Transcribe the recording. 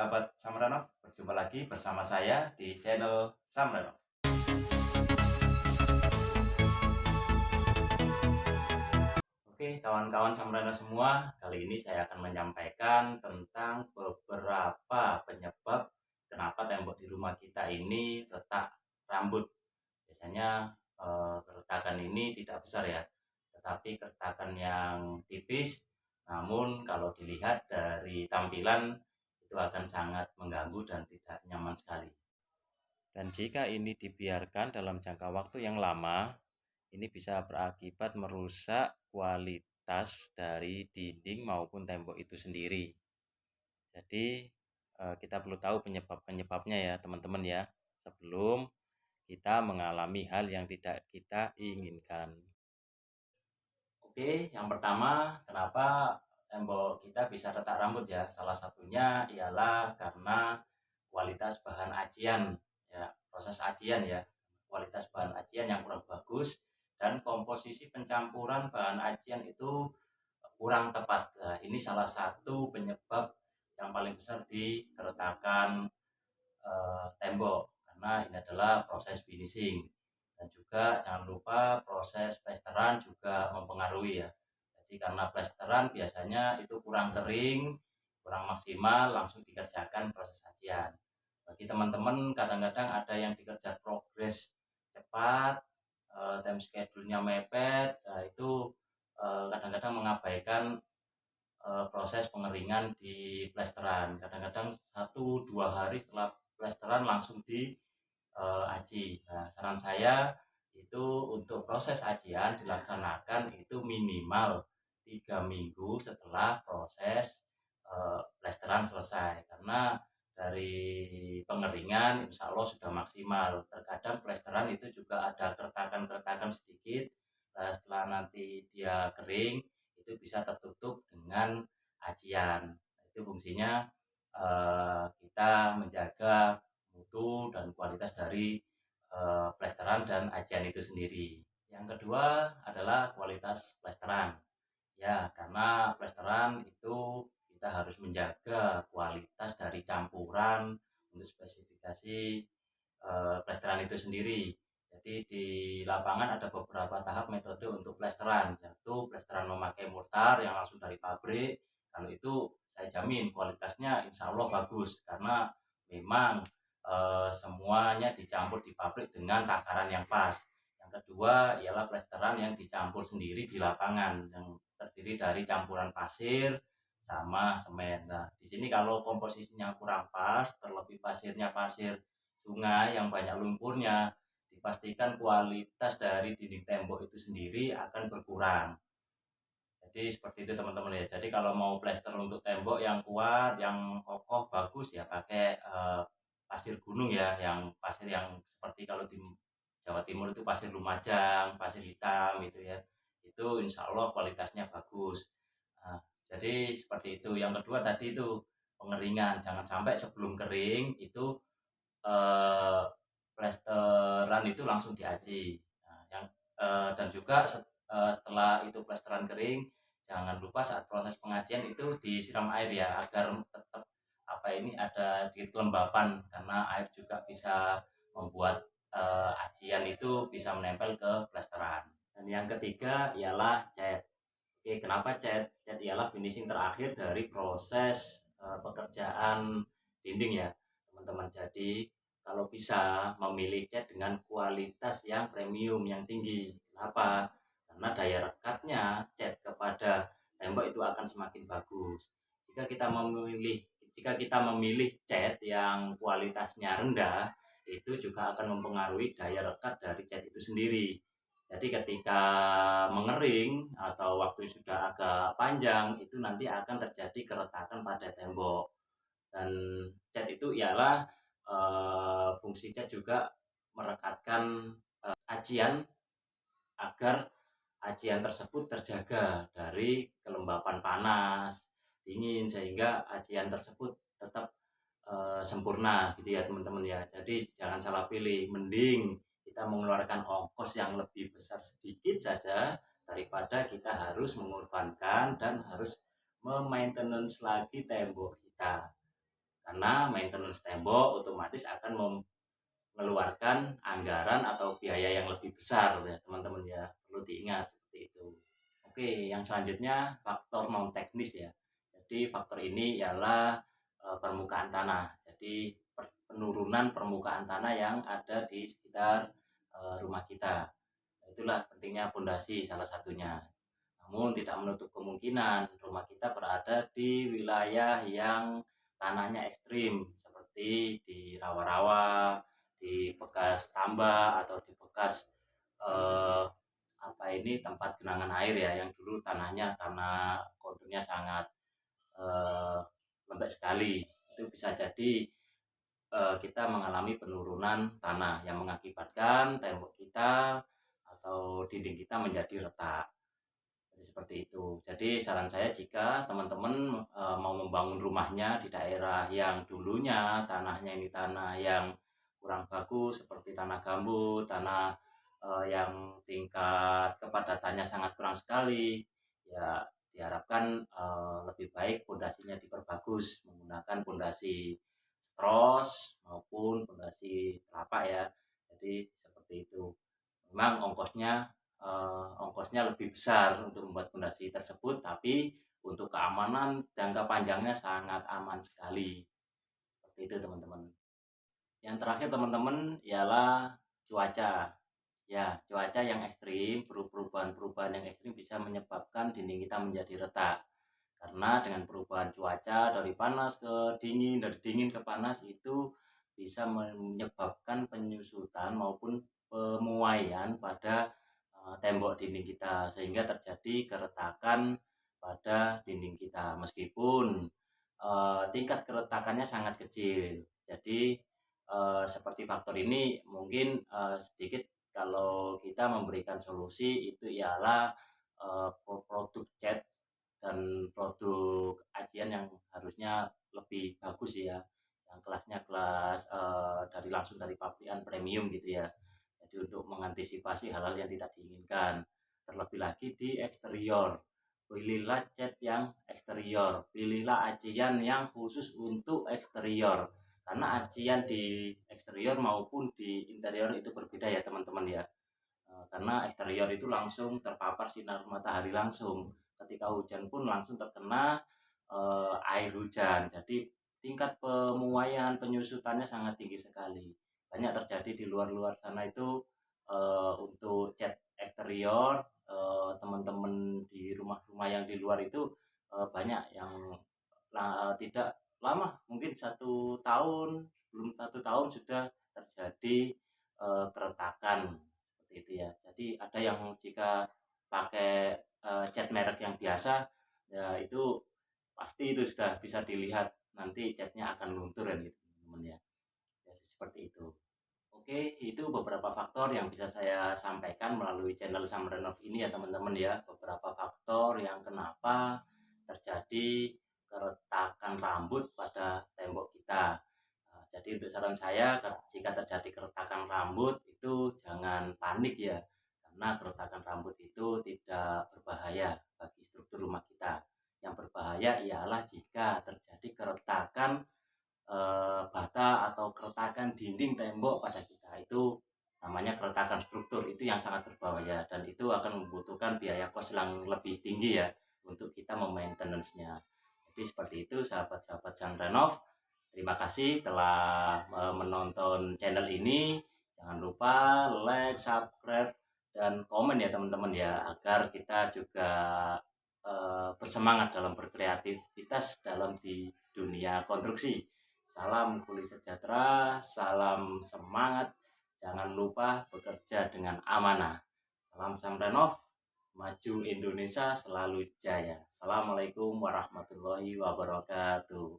sahabat Samranov, berjumpa lagi bersama saya di channel Samranov. Oke, kawan-kawan Samranov semua, kali ini saya akan menyampaikan tentang beberapa penyebab kenapa tembok di rumah kita ini retak rambut. Biasanya keretakan ini tidak besar ya, tetapi keretakan yang tipis, namun kalau dilihat dari tampilan itu akan sangat mengganggu dan tidak nyaman sekali. Dan jika ini dibiarkan dalam jangka waktu yang lama, ini bisa berakibat merusak kualitas dari dinding maupun tembok itu sendiri. Jadi kita perlu tahu penyebab-penyebabnya ya teman-teman ya, sebelum kita mengalami hal yang tidak kita inginkan. Oke, yang pertama, kenapa tembok kita bisa retak rambut ya? Salah satunya ialah karena kualitas bahan acian ya, proses acian ya. Kualitas bahan acian yang kurang bagus dan komposisi pencampuran bahan acian itu kurang tepat. Nah, ini salah satu penyebab yang paling besar di keretakan tembok karena ini adalah proses finishing. Dan juga jangan lupa proses plesteran juga mempengaruhi ya. Jadi karena plesteran biasanya itu kurang kering, kurang maksimal, langsung dikerjakan proses acian. Bagi teman-teman kadang-kadang ada yang dikerja progres cepat, time schedule-nya mepet, nah itu kadang-kadang mengabaikan proses pengeringan di plesteran. Kadang-kadang 1-2 hari setelah plesteran langsung di aci. Nah, saran saya itu untuk proses acian dilaksanakan itu minimal 3 minggu setelah proses plesteran selesai. Karena dari pengeringan insya Allah sudah maksimal. Terkadang plesteran itu juga ada keretakan-keretakan sedikit. Setelah nanti dia kering itu bisa tertutup dengan acian. Itu fungsinya kita menjaga mutu dan kualitas dari plesteran dan acian itu sendiri. Yang kedua adalah kualitas plesteran. Ya, karena plesteran itu kita harus menjaga kualitas dari campuran untuk spesifikasi plesteran itu sendiri. Jadi di lapangan ada beberapa tahap metode untuk plesteran, yaitu plesteran memakai mortar yang langsung dari pabrik. Kalau itu saya jamin kualitasnya insya Allah bagus karena memang semuanya dicampur di pabrik dengan takaran yang pas. Yang kedua ialah plesteran yang dicampur sendiri di lapangan yang terdiri dari campuran pasir sama semen. Nah, di sini kalau komposisinya kurang pas, terlebih pasirnya pasir sungai yang banyak lumpurnya, dipastikan kualitas dari dinding tembok itu sendiri akan berkurang. Jadi seperti itu teman-teman ya. Jadi kalau mau plester untuk tembok yang kuat, yang kokoh, bagus ya pakai pasir gunung ya, yang pasir yang seperti kalau di Jawa Timur itu pasir Lumajang, pasir hitam gitu ya. Itu insya Allah kualitasnya bagus. Nah, jadi seperti itu. Yang kedua tadi itu pengeringan. Jangan sampai sebelum kering itu eh, plesteran itu langsung diaci. Nah, dan juga setelah itu plesteran kering, jangan lupa saat proses pengacian itu disiram air ya agar tetap ada sedikit kelembapan karena air juga bisa membuat acian itu bisa menempel ke plesteran. Dan yang ketiga ialah cat. Oke, kenapa cat? Cat ialah finishing terakhir dari proses pekerjaan dinding ya, teman-teman. Jadi kalau bisa memilih cat dengan kualitas yang premium, yang tinggi. Kenapa? Karena daya rekatnya cat kepada tembok itu akan semakin bagus. Jika kita memilih cat yang kualitasnya rendah, itu juga akan mempengaruhi daya rekat dari cat itu sendiri. Jadi ketika mengering atau waktu sudah agak panjang, itu nanti akan terjadi keretakan pada tembok. Dan cat itu ialah fungsi cat juga merekatkan acian agar acian tersebut terjaga dari kelembapan panas, dingin sehingga acian tersebut tetap sempurna gitu ya teman-teman ya. Jadi jangan salah pilih, mending kita mengeluarkan ongkos yang lebih besar sedikit saja daripada kita harus mengorbankan dan harus memaintenance lagi tembok kita. karena maintenance tembok otomatis akan mengeluarkan anggaran atau biaya yang lebih besar ya teman-teman ya, perlu diingat seperti itu. Oke, yang selanjutnya faktor non teknis ya. Jadi faktor ini ialah permukaan tanah. Jadi penurunan permukaan tanah yang ada di sekitar rumah kita. Itulah pentingnya pondasi salah satunya. Namun tidak menutup kemungkinan rumah kita berada di wilayah yang tanahnya ekstrim seperti di rawa-rawa, di bekas tambak atau di bekas eh, tempat genangan air ya, yang dulu tanahnya tanah konturnya sangat eh, lembek sekali. Itu bisa jadi kita mengalami penurunan tanah yang mengakibatkan tembok kita atau dinding kita menjadi retak. Jadi seperti itu. Jadi saran saya jika teman-teman mau membangun rumahnya di daerah yang dulunya tanahnya ini tanah yang kurang bagus seperti tanah gambut, tanah yang tingkat kepadatannya sangat kurang sekali, ya diharapkan lebih baik pondasinya diperbagus menggunakan pondasi stros maupun pondasi telapak ya. Jadi seperti itu. Memang ongkosnya lebih besar untuk membuat pondasi tersebut, tapi untuk keamanan jangka panjangnya sangat aman sekali. Seperti itu teman-teman. Yang terakhir teman-teman ialah cuaca. Ya, cuaca yang ekstrim, perubahan-perubahan yang ekstrim bisa menyebabkan dinding kita menjadi retak. Karena dengan perubahan cuaca dari panas ke dingin, dari dingin ke panas itu bisa menyebabkan penyusutan maupun pemuaian pada tembok dinding kita sehingga terjadi keretakan pada dinding kita meskipun tingkat keretakannya sangat kecil. Jadi seperti faktor ini mungkin sedikit kalau kita memberikan solusi itu ialah produk cat dan produk ajian yang harusnya lebih bagus ya, yang kelasnya kelas langsung dari pabrikan premium gitu ya. Jadi untuk mengantisipasi hal-hal yang tidak diinginkan, terlebih lagi di eksterior, pilihlah cat yang eksterior, pilihlah ajian yang khusus untuk eksterior, karena ajian di eksterior maupun di interior itu berbeda ya teman-teman ya. Karena eksterior itu langsung terpapar sinar matahari langsung, ketika hujan pun langsung terkena air hujan, jadi tingkat pemuaian penyusutannya sangat tinggi sekali. Banyak terjadi di luar-luar sana itu untuk cat eksterior, teman-teman di rumah-rumah yang di luar itu banyak yang tidak lama, mungkin 1 tahun, belum 1 tahun sudah terjadi keretakan seperti itu ya. Jadi ada yang jika pakai cat merek yang biasa ya itu pasti itu sudah bisa dilihat nanti catnya akan luntur kan gitu teman-teman ya. Ya seperti itu. Oke, itu beberapa faktor yang bisa saya sampaikan melalui channel Sam Renov ini ya teman-teman ya. Beberapa faktor yang kenapa terjadi keretakan rambut pada tembok kita. Jadi untuk saran saya, jika terjadi keretakan rambut itu jangan panik ya, karena keretakan rambut itu tidak berbahaya bagi struktur rumah kita. Yang berbahaya ialah jika terjadi keretakan bata atau keretakan dinding tembok pada kita, itu namanya keretakan struktur, itu yang sangat berbahaya dan itu akan membutuhkan biaya kos yang lebih tinggi ya untuk kita memaintenance-nya. Jadi seperti itu sahabat-sahabat Sam Renov, terima kasih telah menonton channel ini. Jangan lupa like, subscribe, dan komen ya teman-teman ya, agar kita juga bersemangat dalam berkreativitas dalam di dunia konstruksi. Salam kuli sejahtera, salam semangat, jangan lupa bekerja dengan amanah. Salam Sam Renov, maju Indonesia selalu jaya. Assalamualaikum warahmatullahi wabarakatuh.